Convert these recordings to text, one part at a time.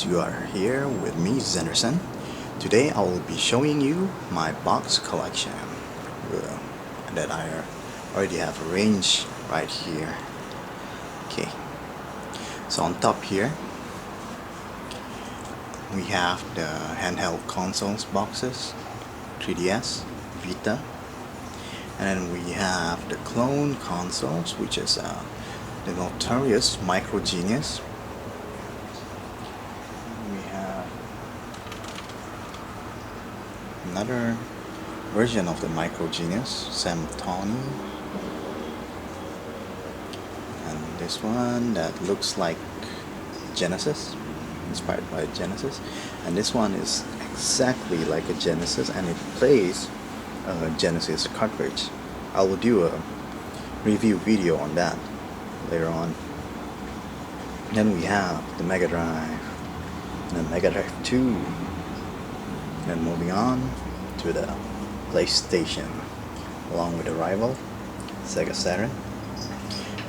guys, you are here with me, Zenderson. Today I will be showing you my box collection uh, that I already have arranged right here. Okay, so on top here we have the handheld consoles boxes, 3DS, Vita, and then we have the clone consoles, which is the notorious Micro Genius. We have another version of the Micro Genius, Tony, and this one that looks like Genesis, inspired by Genesis, and this one is exactly like a Genesis, and it plays a Genesis cartridge. I will do a review video on that later on. Then we have the Mega Drive, and the Mega Drive 2. Then moving on to the PlayStation, along with the rival Sega Saturn.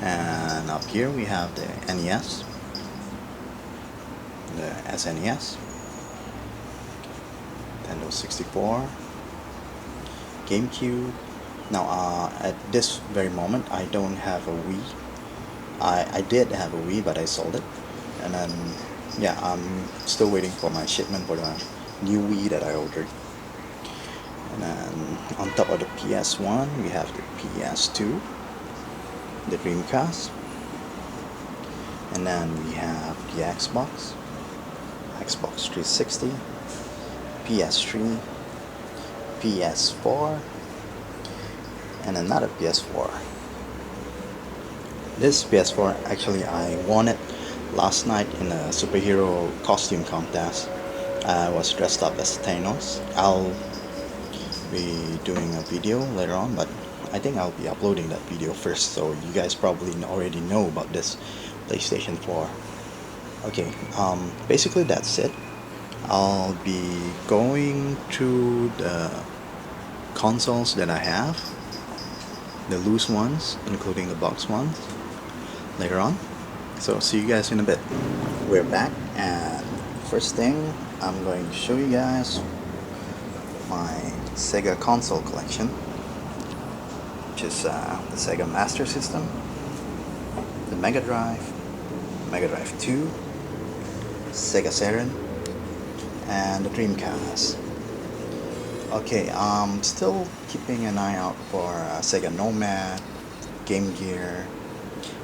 And up here we have the NES, the SNES, Nintendo 64, GameCube. Now at this very moment I don't have a Wii. I did have a Wii, but I sold it. And then yeah, I'm still waiting for my shipment for the new Wii that I ordered. And then on top of the PS1 we have the PS2, the Dreamcast, and then we have the Xbox 360, PS3, PS4, and another PS4. This PS4, actually I won it last night in a superhero costume contest. I was dressed up as Thanos. I'll be doing a video later on, but I think I'll be uploading that video first, so you guys probably already know about this PlayStation 4. Okay, basically that's it. I'll be going through the consoles that I have, the loose ones, including the box ones, later on. So see you guys in a bit. We're back, and first thing I'm going to show you guys my Sega console collection, which is the Sega Master System, the Mega Drive, Mega Drive 2, Sega Saturn, and the Dreamcast. Okay, I'm still keeping an eye out for Sega Nomad, Game Gear,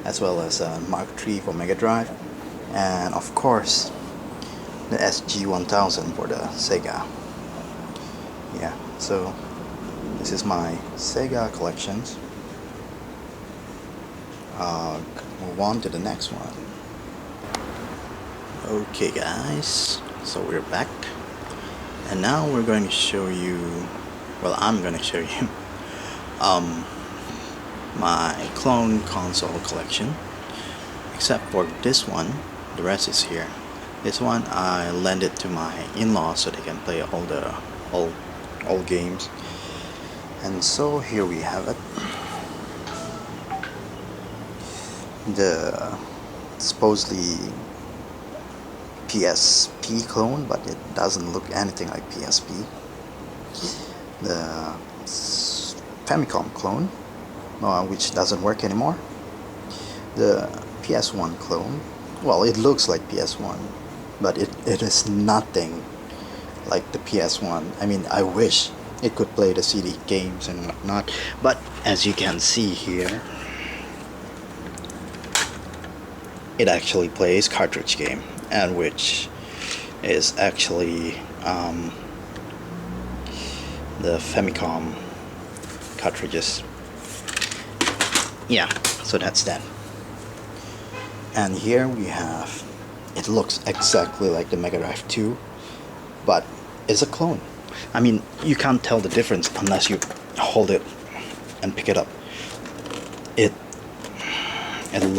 as well as Mark III for Mega Drive, and of course the SG-1000 for the Sega. Yeah, so this is my Sega collections. Move on to the next one. Okay guys, so we're back, and now we're going to show you, well, I'm going to show you my clone console collection, except for this one. The rest is here. This one I lent it to my in-laws so they can play all the old games. And so here we have it, the supposedly PSP clone, but it doesn't look anything like PSP. The Famicom clone, which doesn't work anymore. The PS1 clone, well, it looks like PS1, but it is nothing like the PS1. I mean, I wish it could play the CD games and whatnot, but as you can see here, it actually plays cartridge game, and which is actually the Famicom cartridges. Yeah, so that's that. And here we have, it looks exactly like the Mega Drive 2, but it's a clone. I mean, you can't tell the difference unless you hold it and pick it up. It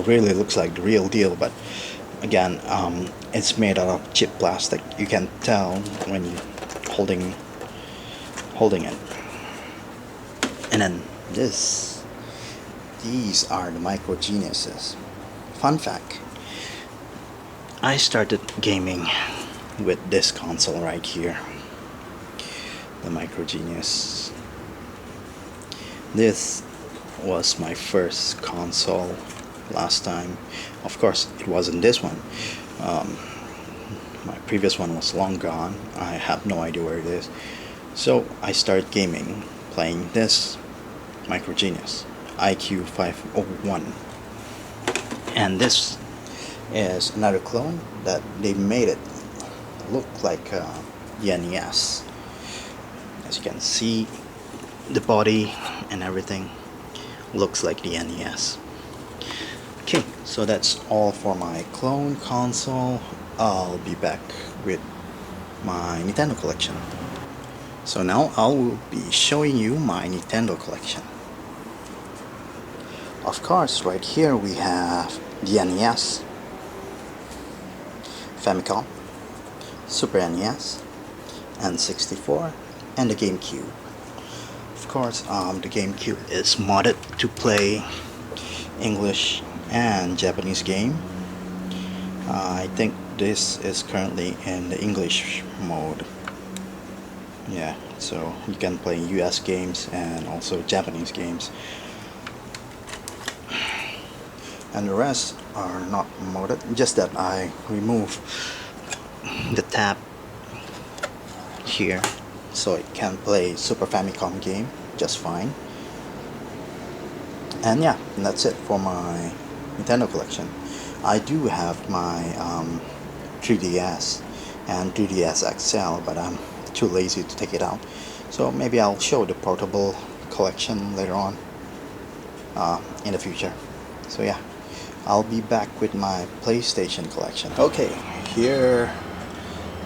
really looks like the real deal, but again, it's made out of cheap plastic. You can tell when you're holding it. And then these are the Micro Geniuses. Fun fact, I started gaming with this console right here, the Micro Genius. This was my first console last time. Of course, it wasn't this one. My previous one was long gone. I have no idea where it is. So I started gaming, playing this Micro Genius IQ 501. And this is another clone that they made it look like the NES. As you can see, the body and everything looks like the NES. Okay, so that's all for my clone console. I'll be back with my Nintendo collection. So now I will be showing you my Nintendo collection. Of course, right here we have the NES, Famicom, Super NES, N64, and the GameCube. Of course, the GameCube is modded to play English and Japanese game. I think this is currently in the English mode. Yeah, so you can play US games and also Japanese games. And the rest are not modded, just that I remove the tab here so it can play Super Famicom game just fine. And yeah, that's it for my Nintendo collection. I do have my 3DS and 3DS XL, but I'm too lazy to take it out. So maybe I'll show the portable collection later on in the future. So yeah, I'll be back with my PlayStation collection. Okay, here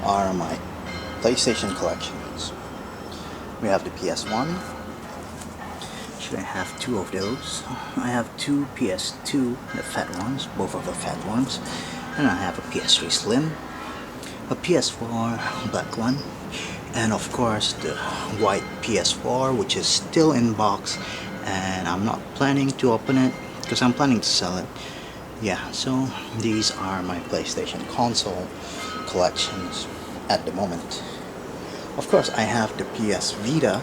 are my PlayStation collections. We have the PS1. Should I have two of those? I have two PS2, the fat ones, both of the fat ones. And I have a PS3 Slim, a PS4 black one, and of course the white PS4, which is still in box, and I'm not planning to open it because I'm planning to sell it. Yeah, so these are my PlayStation console collections at the moment. Of course, I have the PS Vita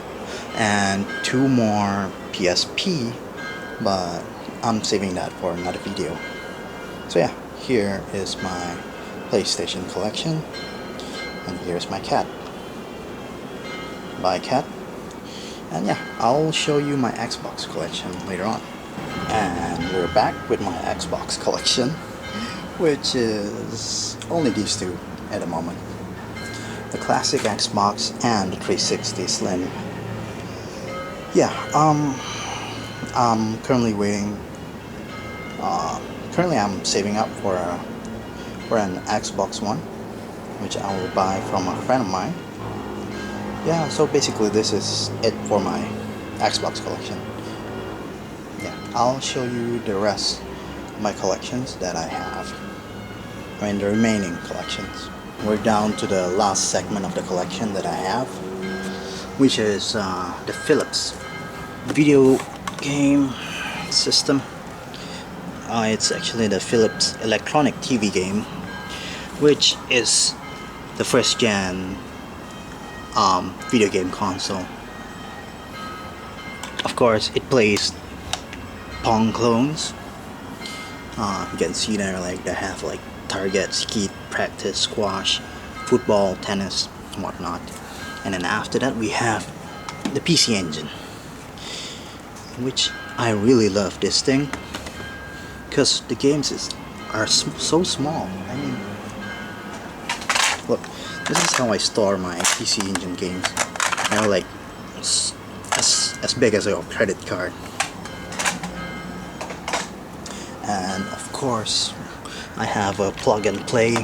and two more PSP, but I'm saving that for another video. So yeah, here is my PlayStation collection, and here's my cat. Bye, cat. And yeah, I'll show you my Xbox collection later on. And we're back with my Xbox collection, which is only these two at the moment. The classic Xbox and the 360 Slim. Yeah, I'm currently waiting. Currently I'm saving up for an Xbox One, which I will buy from a friend of mine. Yeah, so basically this is it for my Xbox collection. Yeah, I'll show you the rest of my collections that I have. I mean the remaining collections. We're down to the last segment of the collection that I have, which is the Philips video game system. It's actually the Philips electronic TV game, which is the first gen video game console. Of course, it plays Pong clones. You can see there, like they have like target, skeet, practice, squash, football, tennis, and whatnot. And then after that we have the PC Engine, which I really love this thing because the games are so small. I mean, look, this is how I store my PC Engine games. You know, like as big as a credit card. And of course, I have a plug and play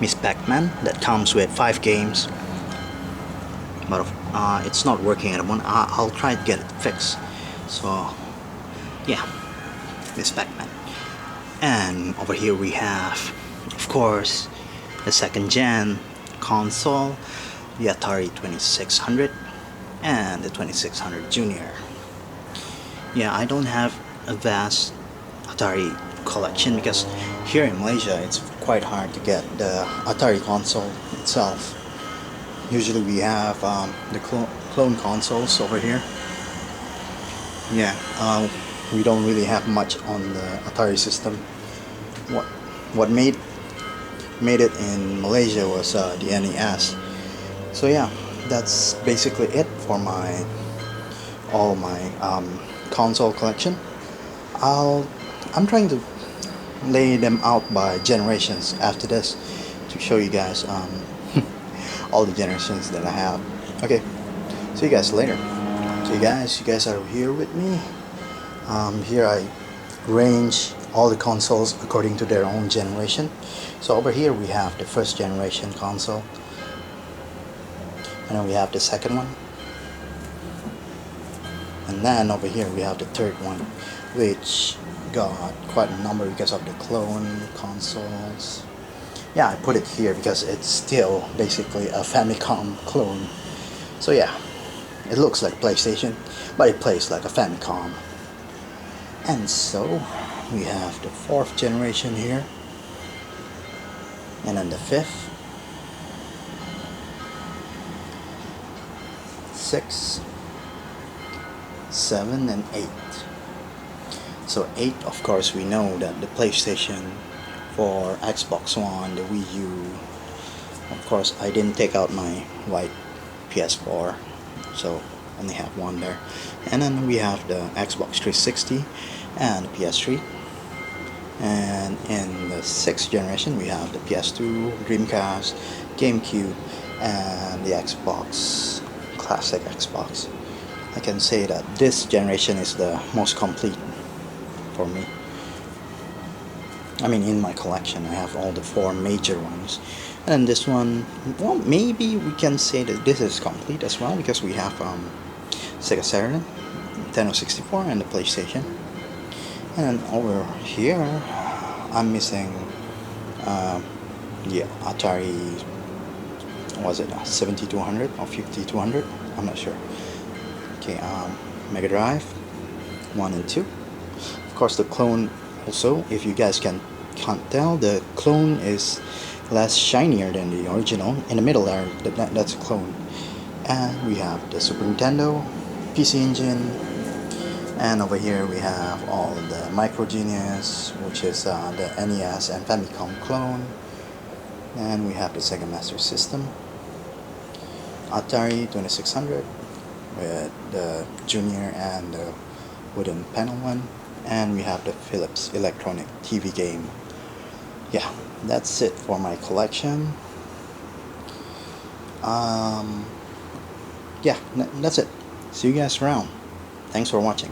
Miss Pac-Man that comes with 5 games, but it's not working at the moment. I'll try to get it fixed. So yeah, Miss Pac-Man. And over here we have, of course, the second gen console, the Atari 2600 and the 2600 Junior. Yeah, I don't have a vast Atari collection because here in Malaysia quite hard to get the Atari console itself. Usually we have the clone consoles over here. Yeah, we don't really have much on the Atari system. What made it in Malaysia was the NES. So yeah, that's basically it for all my console collection. I'm trying to lay them out by generations after this to show you guys all the generations that I have. Okay, see you guys later. Okay guys, you guys are here with me. Here I range all the consoles according to their own generation. So over here we have the first generation console, and then we have the second one, and then over here we have the third one, which got quite a number because of the clone consoles. Yeah, I put it here because it's still basically a Famicom clone. So yeah, it looks like PlayStation, but it plays like a Famicom. And so we have the fourth generation here, and then the fifth, 6, 7, and 8. So 8, of course, we know that the PlayStation for Xbox One, the Wii U. Of course, I didn't take out my white PS4, so only have one there. And then we have the Xbox 360 and the PS3. And in the 6th generation, we have the PS2, Dreamcast, GameCube, and the Xbox, classic Xbox. I can say that this generation is the most complete for me. I mean, in my collection I have all the 4 major ones, and this one, well, maybe we can say that this is complete as well, because we have Sega Saturn, Nintendo 64, and the PlayStation. And over here I'm missing the Atari, was it 7200 or 5200, I'm not sure. Okay, Mega Drive 1 and 2. Of course, the clone also, if you guys can't tell, the clone is less shinier than the original. In the middle there, that's a clone. And we have the Super Nintendo, PC Engine, and over here we have all the Micro Genius, which is the NES and Famicom clone. And we have the Sega Master System, Atari 2600 with the Junior and the wooden panel one, and we have the Philips electronic TV game. Yeah, that's it for my collection. Yeah, that's it. See you guys around. Thanks for watching.